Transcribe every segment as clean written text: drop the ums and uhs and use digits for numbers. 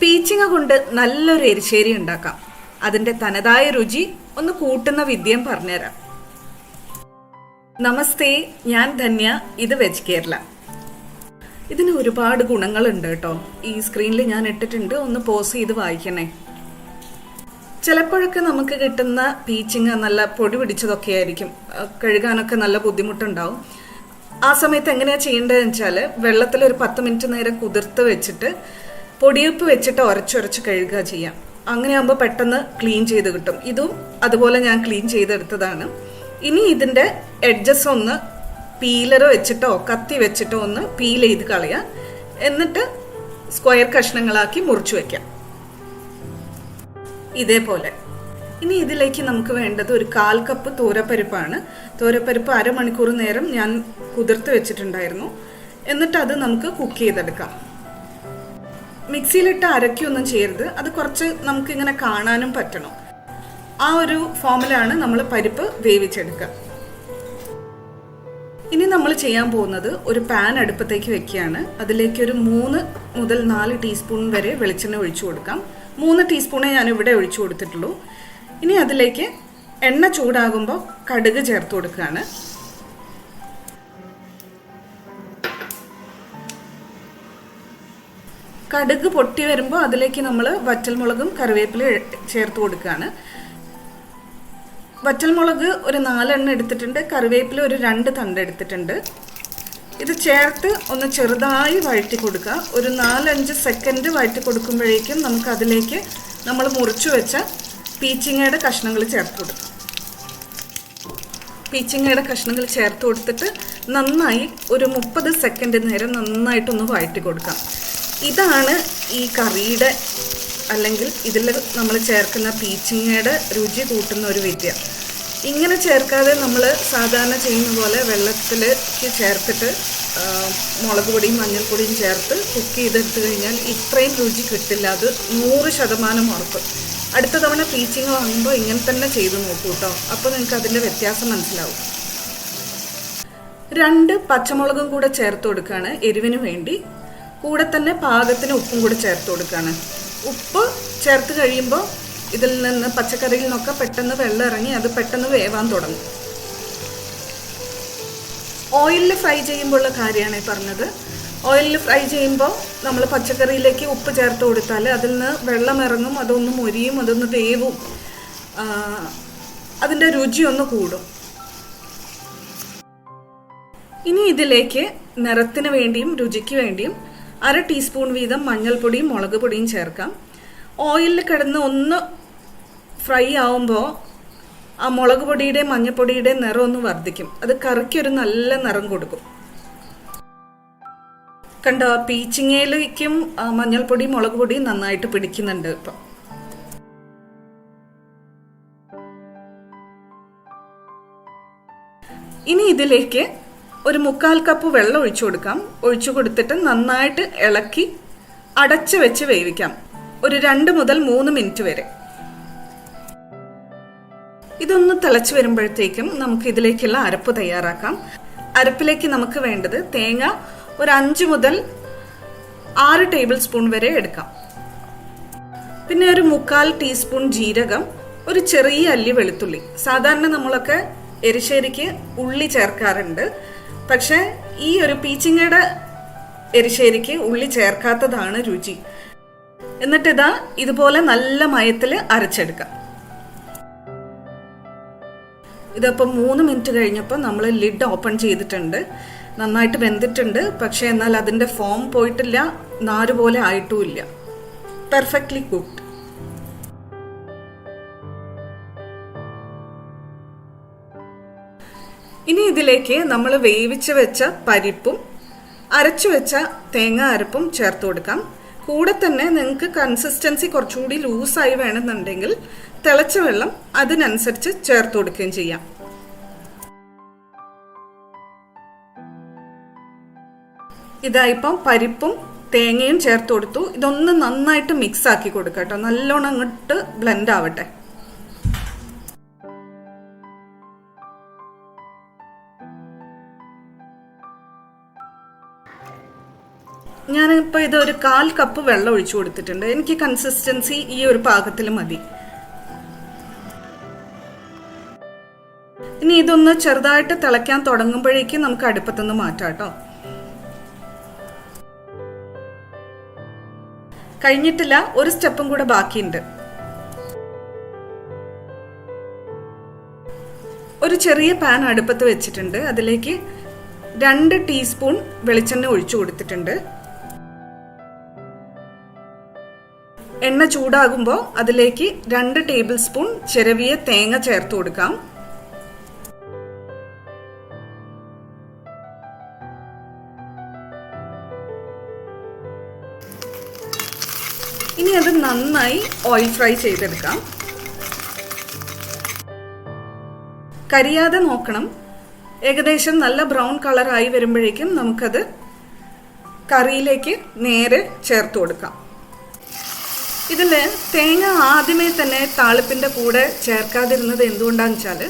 പീച്ചിങ്ങ കൊണ്ട് നല്ലൊരു എരിശ്ശേരി ഉണ്ടാക്കാം. അതിന്റെ തനതായ രുചി ഒന്ന് കൂട്ടുന്ന വിദ്യം പറഞ്ഞുതരാം. നമസ്തേ, ഞാൻ ധന്യ. ഇത് വെജ് കേരള. ഇതിന് ഒരുപാട് ഗുണങ്ങളുണ്ട് കേട്ടോ. ഈ സ്ക്രീനിൽ ഞാൻ ഇട്ടിട്ടുണ്ട്, ഒന്ന് പോസ് ചെയ്ത് വായിക്കണേ. ചിലപ്പോഴൊക്കെ നമുക്ക് കിട്ടുന്ന പീച്ചിങ്ങ നല്ല പൊടി പിടിച്ചതൊക്കെ ആയിരിക്കും, കഴുകാനൊക്കെ നല്ല ബുദ്ധിമുട്ടുണ്ടാവും. ആ സമയത്ത് എങ്ങനെയാ ചെയ്യേണ്ടതെന്ന് വെച്ചാൽ, വെള്ളത്തിൽ ഒരു 10 മിനിറ്റ് നേരം കുതിർത്ത് വെച്ചിട്ട് പൊടിയുപ്പ് വെച്ചിട്ട് ഉരച്ചുരച്ച് കഴുകുക ചെയ്യാം. അങ്ങനെയാകുമ്പോൾ പെട്ടെന്ന് ക്ലീൻ ചെയ്ത് കിട്ടും. ഇതും അതുപോലെ ഞാൻ ക്ലീൻ ചെയ്തെടുത്തതാണ്. ഇനി ഇതിൻ്റെ എഡ്ജസ് ഒന്ന് പീലർ വെച്ചിട്ടോ കത്തി വെച്ചിട്ടോ ഒന്ന് പീൽ ചെയ്ത് കളയാം. എന്നിട്ട് സ്ക്വയർ കഷ്ണങ്ങളാക്കി മുറിച്ചു വെക്കാം ഇതേപോലെ. ഇനി ഇതിലേക്ക് നമുക്ക് വേണ്ടത് ഒരു 1/4 കപ്പ് തോരപ്പരിപ്പാണ്. തോരപ്പരിപ്പ് അരമണിക്കൂർ നേരം ഞാൻ കുതിർത്ത് വെച്ചിട്ടുണ്ടായിരുന്നു. എന്നിട്ട് അത് നമുക്ക് കുക്ക് ചെയ്തെടുക്കാം. മിക്സിയിലിട്ട് അരയ്ക്കൊന്നും ചെയ്യരുത്, അത് കുറച്ച് നമുക്കിങ്ങനെ കാണാനും പറ്റണം. ആ ഒരു ഫോമിലാണ് നമ്മൾ പരിപ്പ് വേവിച്ചെടുക്കുക. ഇനി നമ്മൾ ചെയ്യാൻ പോകുന്നത്, ഒരു പാൻ അടുപ്പത്തേക്ക് വെക്കുകയാണ്. അതിലേക്ക് ഒരു 3 മുതൽ 4 ടീസ്പൂൺ വരെ വെളിച്ചെണ്ണ ഒഴിച്ചു കൊടുക്കാം. 3 ടീസ്പൂണേ ഞാൻ ഇവിടെ ഒഴിച്ചു കൊടുത്തിട്ടുള്ളൂ. ഇനി അതിലേക്ക് എണ്ണ ചൂടാകുമ്പോൾ കടുക് ചേർത്ത് കൊടുക്കുകയാണ്. കടുക് പൊട്ടി വരുമ്പോൾ അതിലേക്ക് നമ്മൾ വറ്റൽമുളകും കറിവേപ്പിലയും ചേർത്ത് കൊടുക്കുകയാണ്. വറ്റൽമുളക് ഒരു 4 എണ്ണം എടുത്തിട്ടുണ്ട്, കറിവേപ്പില ഒരു 2 തണ്ട് എടുത്തിട്ടുണ്ട്. ഇത് ചേർത്ത് ഒന്ന് ചെറുതായി വഴറ്റി കൊടുക്കുക. ഒരു 4-5 സെക്കൻഡ് വഴറ്റി കൊടുക്കുമ്പോഴേക്കും നമുക്ക് അതിലേക്ക് നമ്മൾ മുറിച്ചു വെച്ച പീച്ചിങ്ങയുടെ കഷ്ണങ്ങൾ ചേർത്ത് കൊടുക്കാം. പീച്ചിങ്ങയുടെ കഷ്ണങ്ങൾ ചേർത്ത് കൊടുത്തിട്ട് നന്നായി ഒരു 30 സെക്കൻഡ് നേരം നന്നായിട്ടൊന്ന് വഴറ്റി കൊടുക്കാം. ഇതാണ് ഈ കറിയുടെ, അല്ലെങ്കിൽ ഇതിൽ നമ്മൾ ചേർക്കുന്ന പീച്ചിങ്ങയുടെ രുചി കൂട്ടുന്ന ഒരു വിദ്യ. ഇങ്ങനെ ചേർക്കാതെ നമ്മൾ സാധാരണ ചെയ്യുന്ന പോലെ വെള്ളത്തിലേക്ക് ചേർത്തിട്ട് മുളക് പൊടിയും മഞ്ഞൾപ്പൊടിയും ചേർത്ത് കുക്ക് ചെയ്തെടുത്ത് കഴിഞ്ഞാൽ ഇത്രയും രുചി കിട്ടില്ല. അത് 100% ഉറപ്പ്. അടുത്ത തവണ പീച്ചിങ്ങ വാങ്ങുമ്പോൾ ഇങ്ങനെ തന്നെ ചെയ്ത് നോക്കൂ കേട്ടോ. അപ്പോൾ നിങ്ങൾക്ക് അതിൻ്റെ വ്യത്യാസം മനസ്സിലാവും. 2 പച്ചമുളകും കൂടെ ചേർത്ത് കൊടുക്കുകയാണ് എരിവിന് വേണ്ടി. കൂടെ തന്നെ പാകത്തിന് ഉപ്പും കൂടെ ചേർത്ത് കൊടുക്കുകയാണ്. ഉപ്പ് ചേർത്ത് കഴിയുമ്പോൾ ഇതിൽ നിന്ന് പച്ചക്കറിയിൽ നിന്നൊക്കെ പെട്ടെന്ന് വെള്ളം ഇറങ്ങി അത് പെട്ടെന്ന് വേവാൻ തുടങ്ങും. ഓയിലിൽ ഫ്രൈ ചെയ്യുമ്പോഴുള്ള കാര്യമാണ് പറഞ്ഞത്. ഓയിലിൽ ഫ്രൈ ചെയ്യുമ്പോൾ നമ്മൾ പച്ചക്കറിയിലേക്ക് ഉപ്പ് ചേർത്ത് കൊടുത്താൽ അതിൽ നിന്ന് വെള്ളം ഇറങ്ങും, അതൊന്ന് മൊരിയും, അതൊന്ന് വേവും, അതിൻ്റെ രുചി ഒന്ന് കൂടും. ഇനി ഇതിലേക്ക് നിറത്തിന് വേണ്ടിയും രുചിക്ക് വേണ്ടിയും 1/2 ടീസ്പൂൺ വീതം മഞ്ഞൾപ്പൊടിയും മുളക് പൊടിയും ചേർക്കാം. ഓയിലിൽ കിടന്ന് ഒന്ന് ഫ്രൈ ആവുമ്പോൾ ആ മുളക് പൊടിയുടെയും മഞ്ഞൾപ്പൊടിയുടെയും നിറം ഒന്ന് വർദ്ധിക്കും. അത് കറിക്കൊരു നല്ല നിറം കൊടുക്കും. കണ്ടോ, പീച്ചിങ്ങയിലേക്കും മഞ്ഞൾപ്പൊടി മുളക് പൊടിയും നന്നായിട്ട് പിടിക്കുന്നുണ്ട് ഇപ്പം. ഇനി ഇതിലേക്ക് ഒരു 1/4 കപ്പ് വെള്ളം ഒഴിച്ചു കൊടുക്കാം. ഒഴിച്ചു കൊടുത്തിട്ട് നന്നായിട്ട് ഇളക്കി അടച്ചു വെച്ച് വേവിക്കാം, ഒരു 2 മുതൽ 3 മിനിറ്റ് വരെ. ഇതൊന്ന് തിളച്ച് വരുമ്പോഴത്തേക്കും നമുക്ക് ഇതിലേക്കുള്ള അരപ്പ് തയ്യാറാക്കാം. അരപ്പിലേക്ക് നമുക്ക് വേണ്ടത് തേങ്ങ ഒരു 5 മുതൽ 6 ടേബിൾ സ്പൂൺ വരെ എടുക്കാം. പിന്നെ ഒരു 1/4 ടീസ്പൂൺ ജീരകം, ഒരു ചെറിയ അല്ലി വെളുത്തുള്ളി. സാധാരണ നമ്മളൊക്കെ എരിശ്ശേരിക്ക് ഉള്ളി ചേർക്കാറുണ്ട്, പക്ഷേ ഈ ഒരു പീച്ചിങ്ങയുടെ എരിശ്ശേരിക്ക് ഉള്ളി ചേർക്കാത്തതാണ് രുചി. എന്നിട്ട് ഇതാ ഇതുപോലെ നല്ല മയത്തിൽ അരച്ചെടുക്കാം. ഇതിപ്പോൾ 3 മിനിറ്റ് കഴിഞ്ഞപ്പോൾ നമ്മൾ ലിഡ് ഓപ്പൺ ചെയ്തിട്ടുണ്ട്. നന്നായിട്ട് വെന്തിട്ടുണ്ട്, പക്ഷേ എന്നാൽ അതിൻ്റെ ഫോം പോയിട്ടില്ല, നാര് പോലെ ആയിട്ടുമില്ല. Perfectly cooked. ഇനി ഇതിലേക്ക് നമ്മൾ വേവിച്ച് വെച്ച പരിപ്പും അരച്ചു വെച്ച തേങ്ങ അരപ്പും ചേർത്ത് കൊടുക്കാം. കൂടെ തന്നെ നിങ്ങൾക്ക് കൺസിസ്റ്റൻസി കുറച്ചുകൂടി ലൂസായി വേണമെന്നുണ്ടെങ്കിൽ തിളച്ച വെള്ളം അതിനനുസരിച്ച് ചേർത്ത് കൊടുക്കുകയും ചെയ്യാം. ഇതായിപ്പം പരിപ്പും തേങ്ങയും ചേർത്ത് കൊടുത്തു. ഇതൊന്ന് നന്നായിട്ട് മിക്സ് ആക്കി കൊടുക്കാം കേട്ടോ, നല്ലോണം അങ്ങോട്ട് ബ്ലെൻഡ് ആവട്ടെ. ഞാനിപ്പോൾ ഇത് ഒരു 1/4 കപ്പ് വെള്ളം ഒഴിച്ചു കൊടുത്തിട്ടുണ്ട്. എനിക്ക് കൺസിസ്റ്റൻസി ഈ ഒരു പാകത്തിൽ മതി. ഇനി ഇതൊന്ന് ചെറുതായിട്ട് തിളയ്ക്കാൻ തുടങ്ങുമ്പോഴേക്കും നമുക്ക് അടുപ്പത്തുനിന്ന് മാറ്റാം കേട്ടോ. കഴിഞ്ഞിട്ടില്ല, ഒരു സ്റ്റെപ്പും കൂടെ ബാക്കിയുണ്ട്. ഒരു ചെറിയ പാൻ അടുപ്പത്ത് വെച്ചിട്ടുണ്ട്. അതിലേക്ക് 2 ടീസ്പൂൺ വെളിച്ചെണ്ണ ഒഴിച്ചു കൊടുത്തിട്ടുണ്ട്. എണ്ണ ചൂടാകുമ്പോൾ അതിലേക്ക് 2 ടേബിൾ സ്പൂൺ ചിരവിയ തേങ്ങ ചേർത്ത് കൊടുക്കാം. ഇനി അത് നന്നായി ഓയിൽ ഫ്രൈ ചെയ്തെടുക്കാം. കരിയാതെ നോക്കണം. ഏകദേശം നല്ല ബ്രൗൺ കളറായി വരുമ്പോഴേക്കും നമുക്കത് കറിയിലേക്ക് നേരെ ചേർത്ത് കൊടുക്കാം. ഇതിൽ തേങ്ങ ആദ്യമേ തന്നെ താളിപ്പിൻ്റെ കൂടെ ചേർക്കാതിരുന്നത് എന്തുകൊണ്ടാണെന്ന് വെച്ചാൽ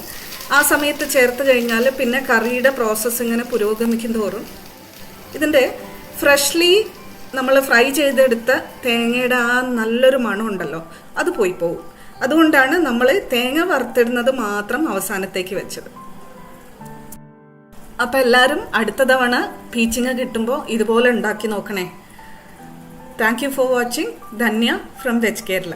ആ സമയത്ത് ചേർത്ത് കഴിഞ്ഞാൽ പിന്നെ കറിയുടെ പ്രോസസ്സ് ഇങ്ങനെ പുരോഗമിക്കും തോറും ഇതിൻ്റെ ഫ്രഷ്ലി നമ്മൾ ഫ്രൈ ചെയ്തെടുത്ത തേങ്ങയുടെ ആ നല്ലൊരു മണം ഉണ്ടല്ലോ, അത് പോയി പോകും. അതുകൊണ്ടാണ് നമ്മൾ തേങ്ങ വറുത്തിടുന്നത് മാത്രം അവസാനത്തേക്ക് വെച്ചത്. അപ്പം എല്ലാവരും അടുത്ത തവണ പീച്ചിങ്ങ കിട്ടുമ്പോൾ ഇതുപോലെ ഉണ്ടാക്കി നോക്കണേ. Thank you for watching. Dhanya from veg Kerala.